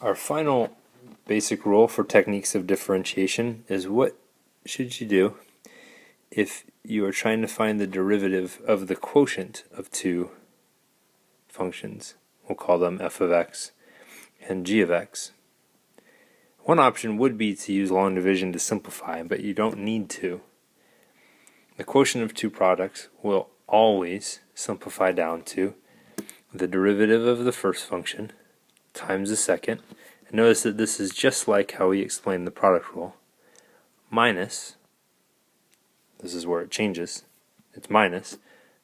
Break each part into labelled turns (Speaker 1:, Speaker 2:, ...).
Speaker 1: Our final basic rule for techniques of differentiation is what should you do if you are trying to find the derivative of the quotient of two functions. We'll call them f of x and g of x. One option would be to use long division to simplify, but you don't need to. The quotient of two products will always simplify down to the derivative of the first function times the second. And notice that this is just like how we explained the product rule, minus, this is where it changes, it's minus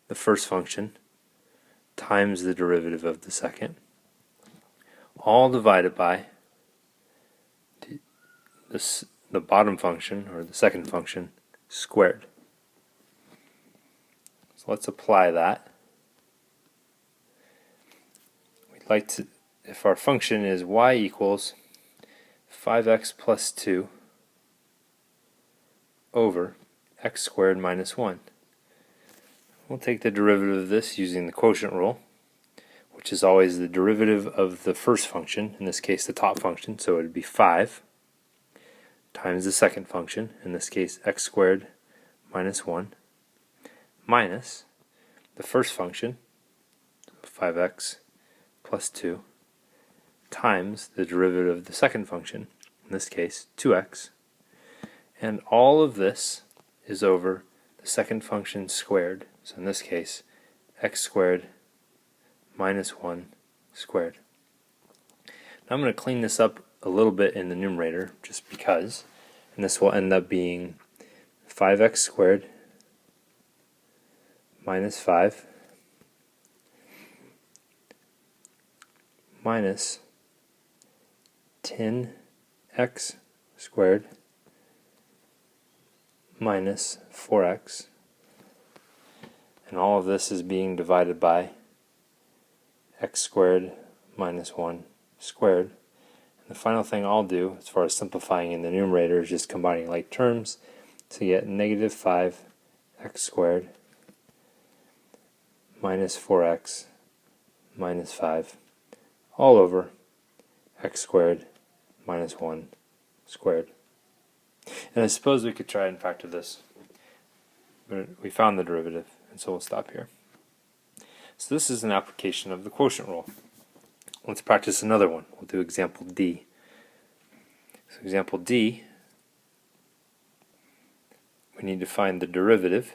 Speaker 1: the first function times the derivative of the second, all divided by the bottom function, or the second function, squared. So let's apply that. We'd like to, if our function is y equals 5x plus 2 over x squared minus 1. We'll take the derivative of this using the quotient rule, which is always the derivative of the first function, in this case the top function, so it would be 5 times the second function, in this case x squared minus 1, minus the first function, 5x plus 2, times the derivative of the second function, in this case 2x, and all of this is over the second function squared, so in this case x squared minus 1 squared. Now I'm going to clean this up a little bit in the numerator just because, and this will end up being 5x squared minus 5 minus 10x squared minus 4x, and all of this is being divided by x squared minus 1 squared. And the final thing I'll do as far as simplifying in the numerator is just combining like terms to get negative 5x squared minus 4x minus 5 all over x squared minus 1 squared. And I suppose we could try and factor this, but we found the derivative, and so we'll stop here. So this is an application of the quotient rule. Let's practice another one. We'll do example D. So example D, we need to find the derivative,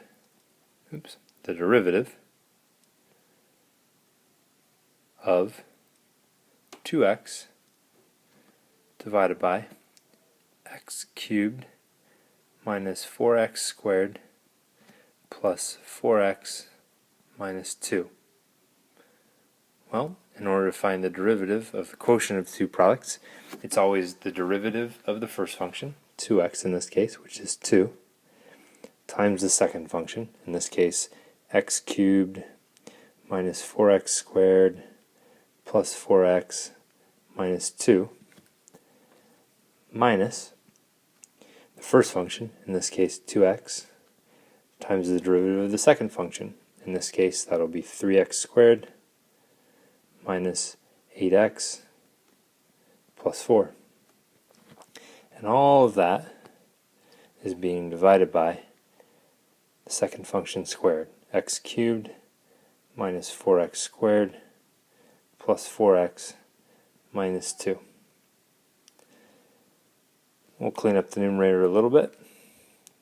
Speaker 1: of 2x divided by x cubed minus 4x squared plus 4x minus 2. Well, in order to find the derivative of the quotient of two products, it's always the derivative of the first function, 2x in this case, which is 2, times the second function, in this case x cubed minus 4x squared plus 4x minus 2, minus the first function, in this case 2x, times the derivative of the second function. In this case, that'll be 3x squared minus 8x plus 4. And all of that is being divided by the second function squared, x cubed minus 4x squared plus 4x minus 2. We'll clean up the numerator a little bit.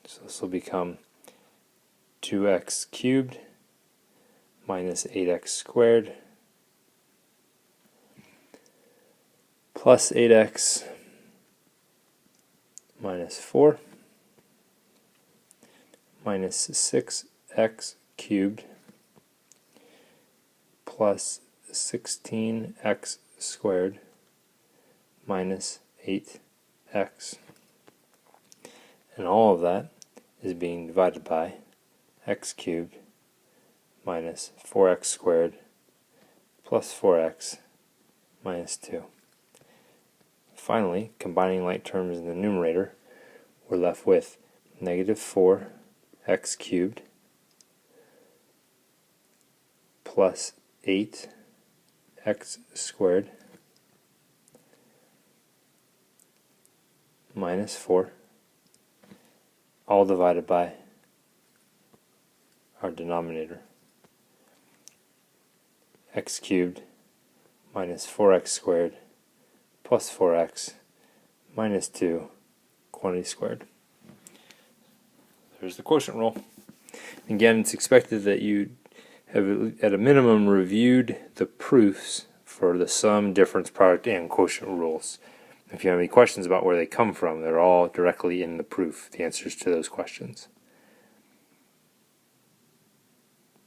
Speaker 1: So this will become 2x cubed minus 8x squared plus 8x minus 4 minus 6x cubed plus 16x squared minus 8x. And all of that is being divided by x cubed minus 4x squared plus 4x minus 2. Finally, combining like terms in the numerator, we're left with negative 4x cubed plus 8x squared minus 4, all divided by our denominator, x cubed minus 4x squared plus 4x minus 2 quantity squared. There's the quotient rule. Again, it's expected that you have at a minimum reviewed the proofs for the sum, difference, product, and quotient rules. If you have any questions about where they come from, they're all directly in the proof, the answers to those questions.